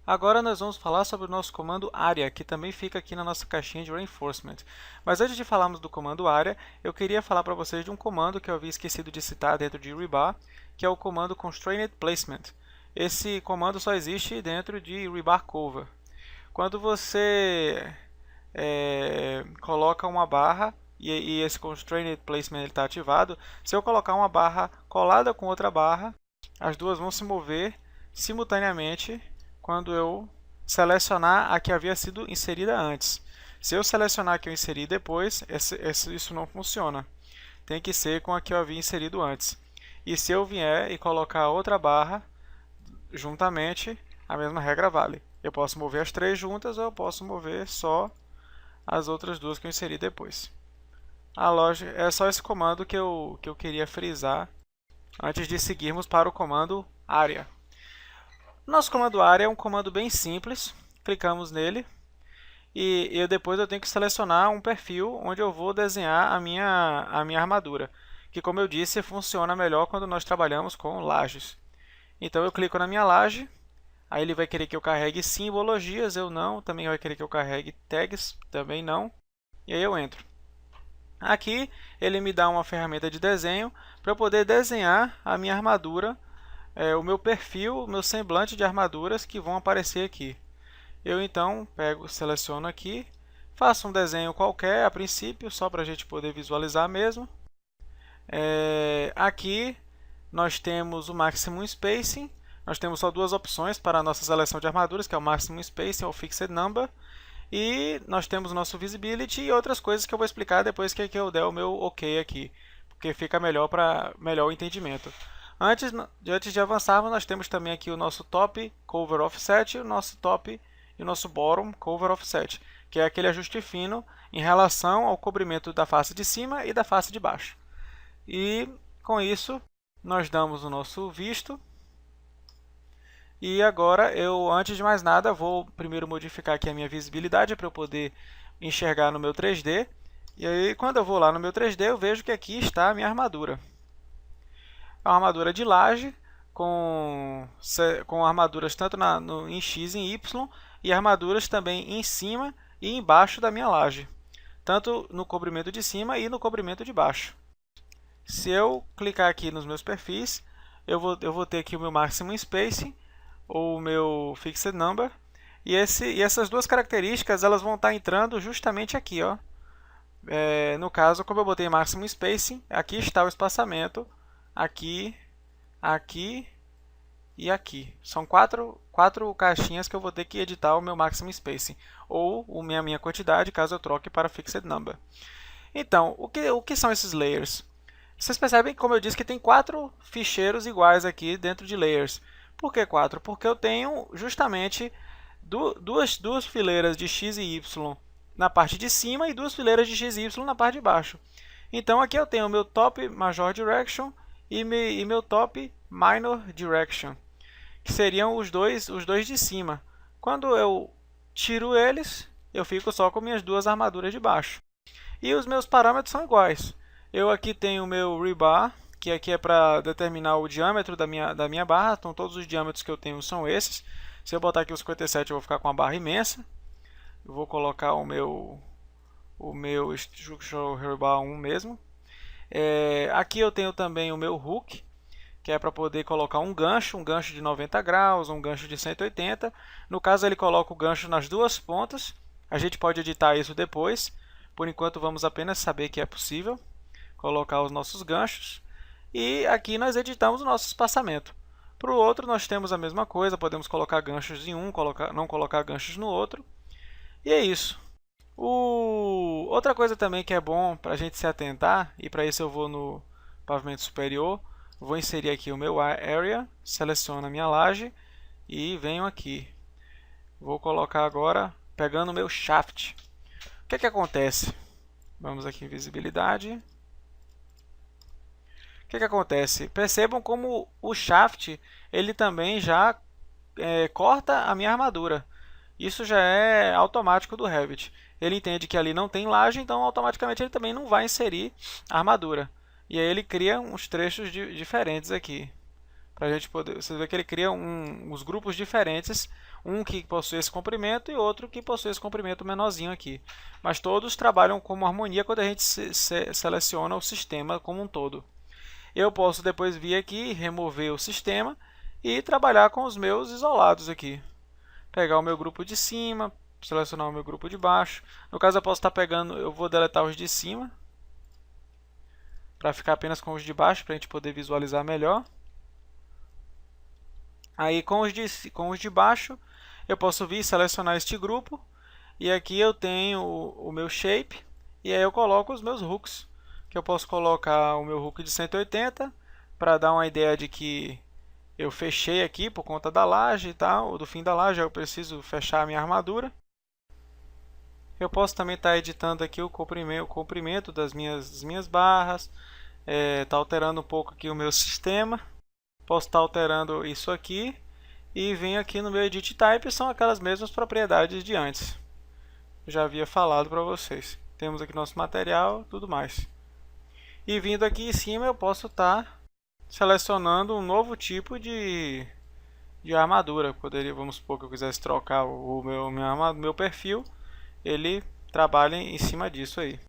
Agora nós vamos falar sobre o nosso comando área, que também fica aqui na nossa caixinha de reinforcement. Mas antes de falarmos do comando área, eu queria falar para vocês de um comando que eu havia esquecido de citar dentro de rebar, que é o comando constrained placement. Esse comando só existe dentro de rebar cover. Quando você coloca uma barra e esse constrained placement está ativado, se eu colocar uma barra colada com outra barra, as duas vão se mover simultaneamente quando eu selecionar a que havia sido inserida antes. Se eu selecionar a que eu inseri depois, isso não funciona. Tem que ser com a que eu havia inserido antes. E se eu vier e colocar outra barra juntamente, a mesma regra vale. Eu posso mover as três juntas ou eu posso mover só as outras duas que eu inseri depois. A lógica é só esse comando que eu queria frisar antes de seguirmos para o comando área. Nosso comando área é um comando bem simples. Clicamos nele e depois eu tenho que selecionar um perfil onde eu vou desenhar a minha armadura, que, como eu disse, funciona melhor quando nós trabalhamos com lajes. Então eu clico na minha laje, aí ele vai querer que eu carregue simbologias, eu não. Também vai querer que eu carregue tags, também não. E aí eu entro. Aqui ele me dá uma ferramenta de desenho para eu poder desenhar a minha armadura, o meu perfil, o meu semblante de armaduras que vão aparecer aqui. Eu então seleciono aqui, faço um desenho qualquer a princípio, só para a gente poder visualizar mesmo. Aqui nós temos o Maximum Spacing. Nós temos só duas opções para a nossa seleção de armaduras, que é o Maximum Spacing ou Fixed Number. E nós temos o nosso Visibility e outras coisas que eu vou explicar depois que eu der o meu OK aqui, porque fica melhor para melhor entendimento. Antes de avançarmos, nós temos também aqui o nosso Top Cover Offset, o nosso Top e o nosso Bottom Cover Offset, que é aquele ajuste fino em relação ao cobrimento da face de cima e da face de baixo. E com isso, nós damos o nosso visto. E agora, antes de mais nada, vou primeiro modificar aqui a minha visibilidade para eu poder enxergar no meu 3D. E aí, quando eu vou lá no meu 3D, eu vejo que aqui está a minha armadura. É uma armadura de laje, com armaduras tanto em X e em Y, e armaduras também em cima e embaixo da minha laje, tanto no cobrimento de cima e no cobrimento de baixo. Se eu clicar aqui nos meus perfis, eu vou ter aqui o meu Maximum Spacing, ou o meu Fixed Number, e essas duas características elas vão estar entrando justamente aqui, ó. No caso, como eu botei Maximum Spacing, aqui está o espaçamento, aqui, aqui e aqui. São quatro caixinhas que eu vou ter que editar o meu Maximum Spacing, ou a minha quantidade, caso eu troque para Fixed Number. Então, o que são esses layers? Vocês percebem, como eu disse, que tem 4 ficheiros iguais aqui dentro de layers. Por que 4? Porque eu tenho justamente duas fileiras de X e Y na parte de cima e duas fileiras de X e Y na parte de baixo. Então aqui eu tenho o meu Top Major Direction e meu Top Minor Direction, que seriam os dois de cima. Quando eu tiro eles, eu fico só com minhas duas armaduras de baixo. E os meus parâmetros são iguais. Eu aqui tenho o meu rebar, que aqui é para determinar o diâmetro da minha barra. Então todos os diâmetros que eu tenho são esses. Se eu botar aqui o 57, eu vou ficar com uma barra imensa. Eu vou colocar o meu Structural Rebar 1 mesmo. Aqui eu tenho também o meu hook, que é para poder colocar um gancho de 90 graus, um gancho de 180. No caso, ele coloca o gancho nas duas pontas. A gente pode editar isso depois. Por enquanto, vamos apenas saber que é possível colocar os nossos ganchos. E aqui nós editamos o nosso espaçamento. Para o outro, nós temos a mesma coisa. Podemos colocar ganchos em um, não colocar ganchos no outro. E é isso. Outra coisa também que é bom para a gente se atentar, e para isso eu vou no pavimento superior, vou inserir aqui o meu Area, seleciono a minha laje e venho aqui. Vou colocar agora, pegando o meu Shaft. O que acontece? Vamos aqui em Visibilidade. O que acontece? Percebam como o Shaft ele também já corta a minha armadura. Isso já é automático do Revit. Ele entende que ali não tem laje, então automaticamente ele também não vai inserir a armadura. E aí ele cria uns trechos diferentes aqui. Pra gente poder, você vê que ele cria os grupos diferentes, um que possui esse comprimento e outro que possui esse comprimento menorzinho aqui. Mas todos trabalham como harmonia quando a gente seleciona o sistema como um todo. Eu posso depois vir aqui, remover o sistema e trabalhar com os meus isolados aqui. Pegar o meu grupo de cima, selecionar o meu grupo de baixo. No caso eu posso estar pegando, eu vou deletar os de cima, para ficar apenas com os de baixo, para a gente poder visualizar melhor. Aí com os de baixo, eu posso vir selecionar este grupo. E aqui eu tenho o meu shape. E aí eu coloco os meus hooks. Que eu posso colocar o meu hook de 180 para dar uma ideia de que eu fechei aqui por conta da laje e tal. Do fim da laje eu preciso fechar a minha armadura. Eu posso também estar editando aqui o comprimento das minhas barras. Tá alterando um pouco aqui o meu sistema. Posso estar alterando isso aqui e venho aqui no meu Edit Type, são aquelas mesmas propriedades de antes. Eu já havia falado para vocês. Temos aqui nosso material, tudo mais. E vindo aqui em cima eu posso estar selecionando um novo tipo de armadura. Vamos supor que eu quisesse trocar o meu perfil, ele trabalha em cima disso aí.